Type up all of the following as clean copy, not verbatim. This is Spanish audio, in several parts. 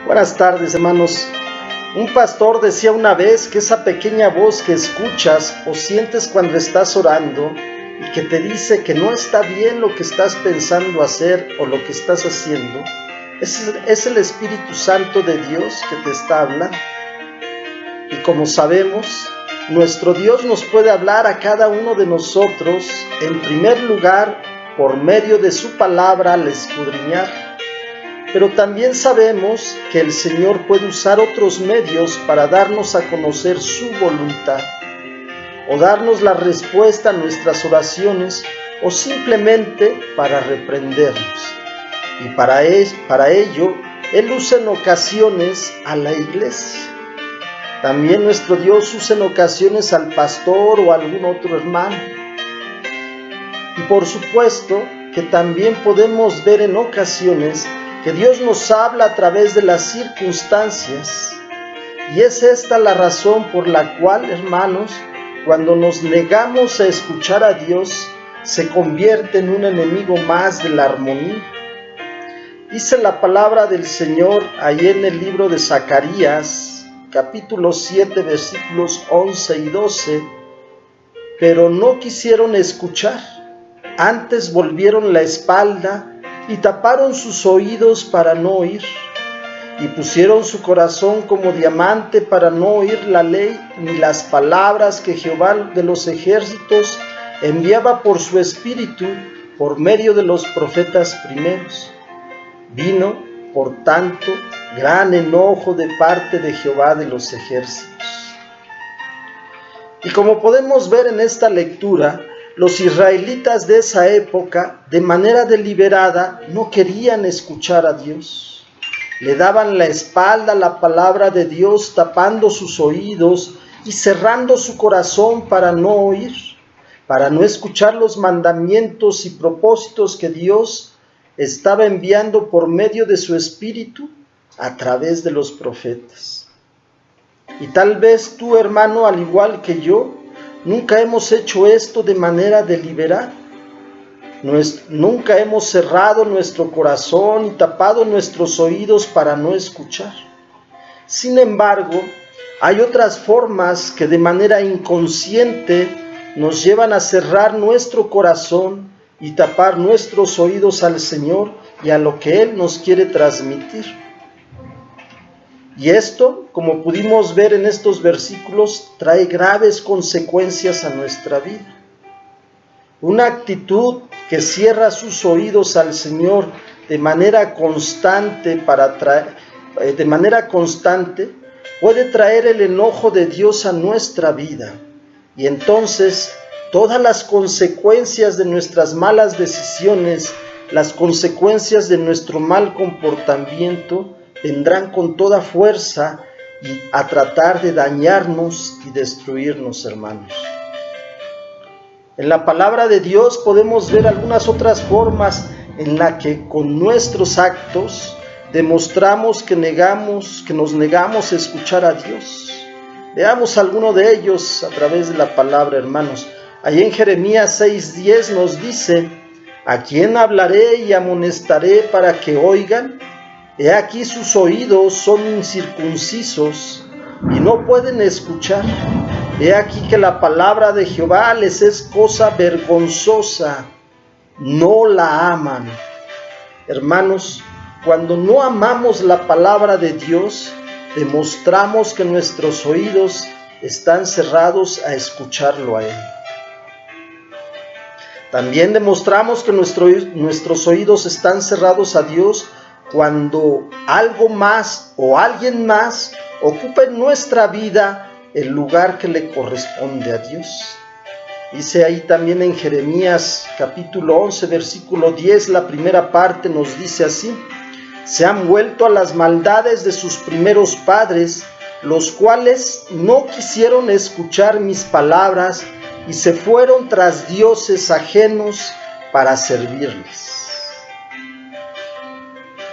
Buenas tardes, hermanos. Un pastor decía una vez que esa pequeña voz que escuchas o sientes cuando estás orando y que te dice que no está bien lo que estás pensando hacer o lo que estás haciendo, es el Espíritu Santo de Dios que te está hablando. Y como sabemos, nuestro Dios nos puede hablar a cada uno de nosotros, en primer lugar, por medio de su palabra al escudriñar. Pero también sabemos que el Señor puede usar otros medios para darnos a conocer su voluntad, o darnos la respuesta a nuestras oraciones, o simplemente para reprendernos. Y para ello, Él usa en ocasiones a la iglesia. También nuestro Dios usa en ocasiones al pastor o a algún otro hermano. Y por supuesto que también podemos ver en ocasiones que Dios nos habla a través de las circunstancias. Y es esta la razón por la cual, hermanos, cuando nos negamos a escuchar a Dios, se convierte en un enemigo más de la armonía. Dice la palabra del Señor ahí en el libro de Zacarías, capítulo 7, versículos 11 y 12, pero no quisieron escuchar, antes volvieron la espalda y taparon sus oídos para no oír, y pusieron su corazón como diamante para no oír la ley ni las palabras que Jehová de los ejércitos enviaba por su espíritu por medio de los profetas primeros. Vino, por tanto, gran enojo de parte de Jehová de los ejércitos. Y como podemos ver en esta lectura, los israelitas de esa época, de manera deliberada, no querían escuchar a Dios. Le daban la espalda a la palabra de Dios, tapando sus oídos y cerrando su corazón para no oír, para no escuchar los mandamientos y propósitos que Dios estaba enviando por medio de su Espíritu a través de los profetas. Y tal vez tú, hermano, al igual que yo, nunca hemos hecho esto de manera deliberada. Nunca hemos cerrado nuestro corazón y tapado nuestros oídos para no escuchar. Sin embargo, hay otras formas que de manera inconsciente nos llevan a cerrar nuestro corazón y tapar nuestros oídos al Señor y a lo que Él nos quiere transmitir. Y esto, como pudimos ver en estos versículos, trae graves consecuencias a nuestra vida. Una actitud que cierra sus oídos al Señor de manera constante puede traer el enojo de Dios a nuestra vida. Y entonces todas las consecuencias de nuestras malas decisiones, las consecuencias de nuestro mal comportamiento, vendrán con toda fuerza y a tratar de dañarnos y destruirnos, hermanos. En la palabra de Dios podemos ver algunas otras formas en las que con nuestros actos demostramos que nos negamos a escuchar a Dios. Veamos alguno de ellos a través de la palabra, hermanos. Ahí en Jeremías 6:10 nos dice: ¿a quién hablaré y amonestaré para que oigan? He aquí sus oídos son incircuncisos y no pueden escuchar. He aquí que la palabra de Jehová les es cosa vergonzosa, no la aman. Hermanos, cuando no amamos la palabra de Dios, demostramos que nuestros oídos están cerrados a escucharlo a Él. También demostramos que nuestros oídos están cerrados a Dios cuando algo más o alguien más ocupa en nuestra vida el lugar que le corresponde a Dios. Dice ahí también en Jeremías capítulo 11, versículo 10, la primera parte nos dice así: se han vuelto a las maldades de sus primeros padres, los cuales no quisieron escuchar mis palabras y se fueron tras dioses ajenos para servirles.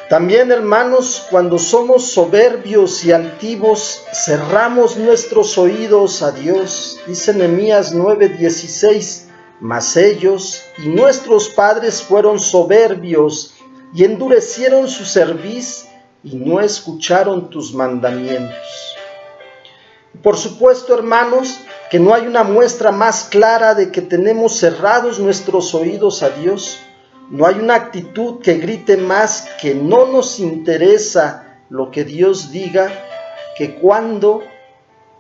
También, hermanos, cuando somos soberbios y altivos, cerramos nuestros oídos a Dios. Dice Nehemías 9:16, mas ellos y nuestros padres fueron soberbios y endurecieron su cerviz y no escucharon tus mandamientos. Por supuesto, hermanos, que no hay una muestra más clara de que tenemos cerrados nuestros oídos a Dios. No hay una actitud que grite más que no nos interesa lo que Dios diga, que cuando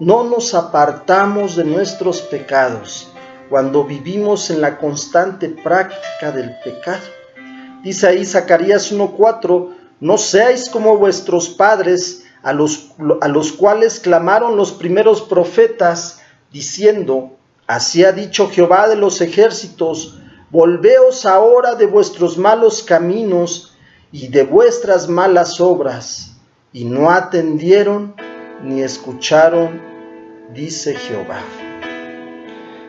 no nos apartamos de nuestros pecados, cuando vivimos en la constante práctica del pecado. Dice ahí Zacarías 1:4, no seáis como vuestros padres, a los cuales clamaron los primeros profetas, diciendo, así ha dicho Jehová de los ejércitos, volveos ahora de vuestros malos caminos y de vuestras malas obras, y no atendieron ni escucharon, dice Jehová.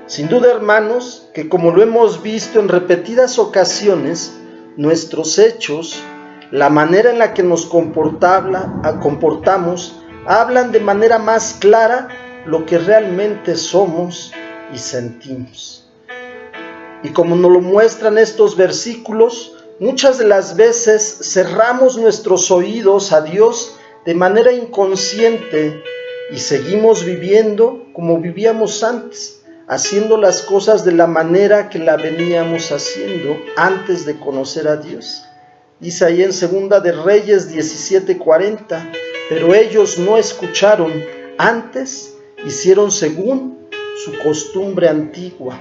Sin duda, hermanos, que como lo hemos visto en repetidas ocasiones, nuestros hechos, la manera en la que nos comportamos, hablan de manera más clara lo que realmente somos y sentimos. Y como nos lo muestran estos versículos, muchas de las veces cerramos nuestros oídos a Dios de manera inconsciente y seguimos viviendo como vivíamos antes, haciendo las cosas de la manera que la veníamos haciendo antes de conocer a Dios. Dice ahí en 2 de Reyes 17:40, pero ellos no escucharon, antes hicieron según su costumbre antigua.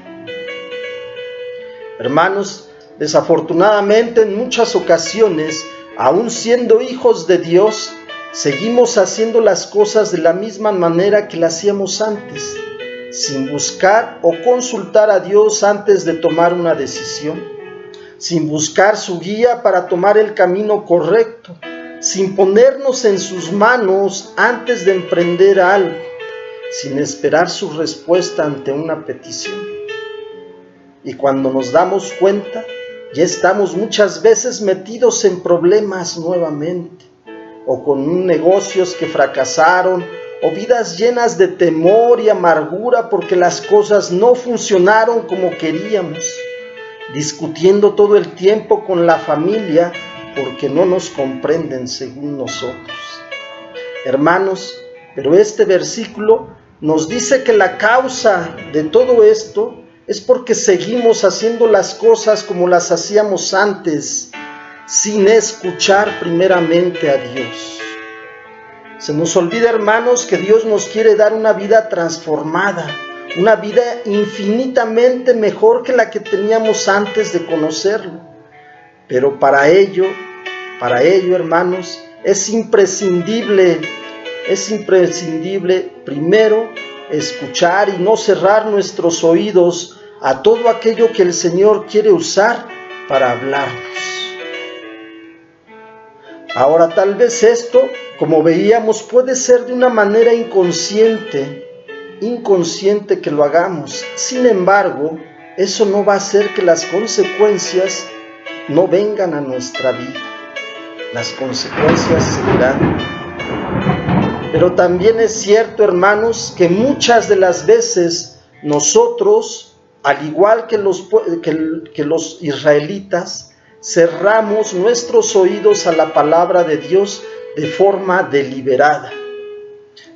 Hermanos, desafortunadamente en muchas ocasiones, aun siendo hijos de Dios, seguimos haciendo las cosas de la misma manera que las hacíamos antes, sin buscar o consultar a Dios antes de tomar una decisión, sin buscar su guía para tomar el camino correcto, sin ponernos en sus manos antes de emprender algo, sin esperar su respuesta ante una petición. Y cuando nos damos cuenta, ya estamos muchas veces metidos en problemas nuevamente, o con negocios que fracasaron, o vidas llenas de temor y amargura porque las cosas no funcionaron como queríamos, discutiendo todo el tiempo con la familia porque no nos comprenden según nosotros. Hermanos, pero este versículo nos dice que la causa de todo esto es porque seguimos haciendo las cosas como las hacíamos antes, sin escuchar primeramente a Dios. Se nos olvida, hermanos, que Dios nos quiere dar una vida transformada, una vida infinitamente mejor que la que teníamos antes de conocerlo. Pero para ello, hermanos, es imprescindible primero escuchar y no cerrar nuestros oídos a todo aquello que el Señor quiere usar para hablarnos. Ahora, tal vez esto, como veíamos, puede ser de una manera inconsciente que lo hagamos. Sin embargo, eso no va a hacer que las consecuencias no vengan a nuestra vida. Las consecuencias seguirán. Pero también es cierto, hermanos, que muchas de las veces nosotros, al igual que los israelitas, cerramos nuestros oídos a la palabra de Dios de forma deliberada.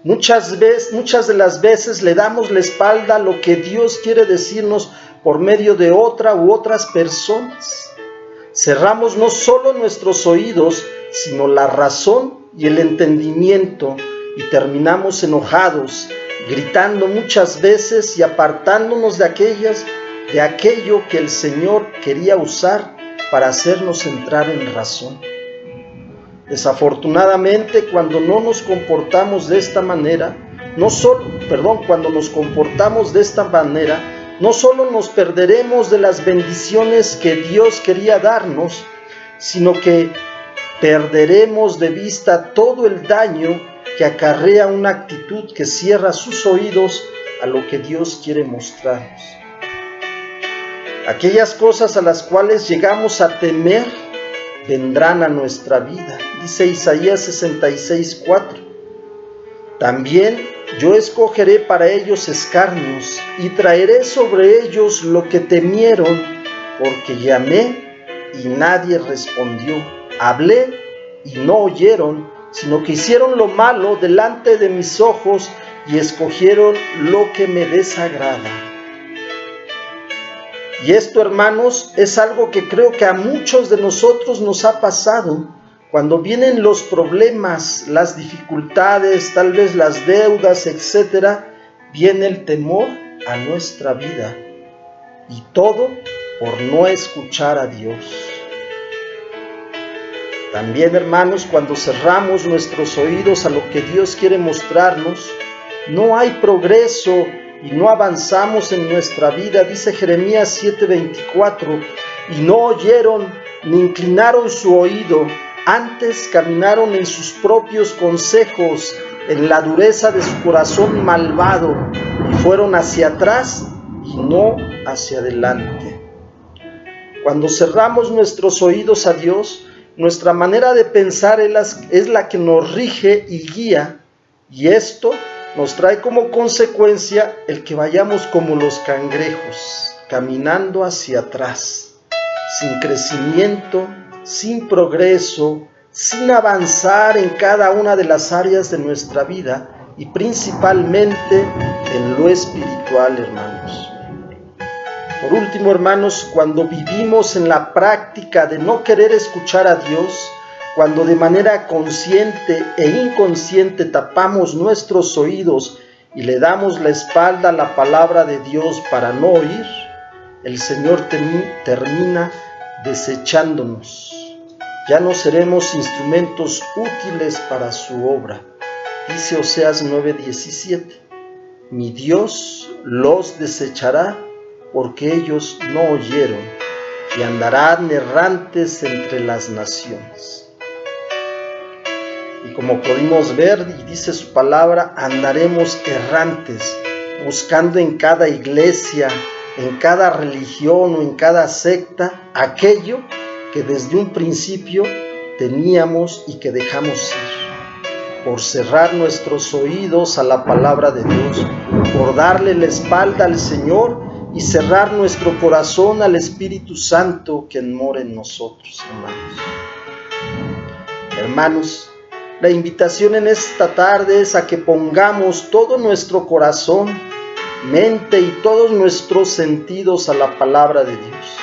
Muchas de las veces le damos la espalda a lo que Dios quiere decirnos por medio de otra u otras personas. Cerramos no solo nuestros oídos, sino la razón y el entendimiento, y terminamos enojados, gritando muchas veces y apartándonos de aquello que el Señor quería usar para hacernos entrar en razón. Desafortunadamente, cuando nos comportamos de esta manera, no solo nos perderemos de las bendiciones que Dios quería darnos, sino que perderemos de vista todo el daño que acarrea una actitud que cierra sus oídos a lo que Dios quiere mostrarnos. Aquellas cosas a las cuales llegamos a temer vendrán a nuestra vida, dice Isaías 66:4. También yo escogeré para ellos escarnios y traeré sobre ellos lo que temieron, porque llamé y nadie respondió, hablé y no oyeron, sino que hicieron lo malo delante de mis ojos y escogieron lo que me desagrada. Y esto, hermanos, es algo que creo que a muchos de nosotros nos ha pasado. Cuando vienen los problemas, las dificultades, tal vez las deudas, etc., viene el temor a nuestra vida. Y todo por no escuchar a Dios. También, hermanos, cuando cerramos nuestros oídos a lo que Dios quiere mostrarnos, no hay progreso y no avanzamos en nuestra vida. Dice Jeremías 7:24, y no oyeron ni inclinaron su oído, antes caminaron en sus propios consejos, en la dureza de su corazón malvado, y fueron hacia atrás y no hacia adelante. Cuando cerramos nuestros oídos a Dios, nuestra manera de pensar es la que nos rige y guía, y esto nos trae como consecuencia el que vayamos como los cangrejos, caminando hacia atrás, sin crecimiento, sin progreso, sin avanzar en cada una de las áreas de nuestra vida y principalmente en lo espiritual, hermanos. Por último, hermanos, cuando vivimos en la práctica de no querer escuchar a Dios, cuando de manera consciente e inconsciente tapamos nuestros oídos y le damos la espalda a la palabra de Dios para no oír, el Señor termina desechándonos. Ya no seremos instrumentos útiles para su obra. Dice Oseas 9:17, mi Dios los desechará porque ellos no oyeron y andarán errantes entre las naciones. Y como pudimos ver, y dice su palabra, andaremos errantes, buscando en cada iglesia, en cada religión o en cada secta, aquello que desde un principio teníamos y que dejamos ir, por cerrar nuestros oídos a la palabra de Dios, por darle la espalda al Señor y cerrar nuestro corazón al Espíritu Santo que mora en nosotros, hermanos. Hermanos, la invitación en esta tarde es a que pongamos todo nuestro corazón, mente y todos nuestros sentidos a la palabra de Dios.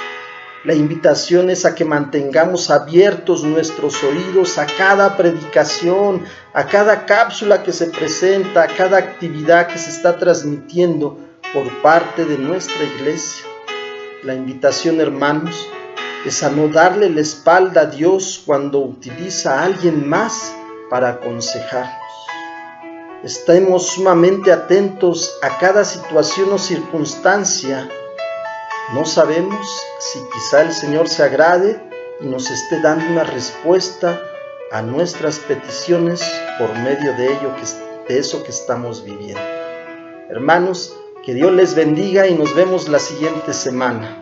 La invitación es a que mantengamos abiertos nuestros oídos a cada predicación, a cada cápsula que se presenta, a cada actividad que se está transmitiendo por parte de nuestra iglesia. La invitación, hermanos, es a no darle la espalda a Dios cuando utiliza a alguien más para aconsejarnos. Estemos sumamente atentos a cada situación o circunstancia. No sabemos si quizá el Señor se agrade y nos esté dando una respuesta a nuestras peticiones por medio de eso que estamos viviendo. Hermanos, que Dios les bendiga y nos vemos la siguiente semana.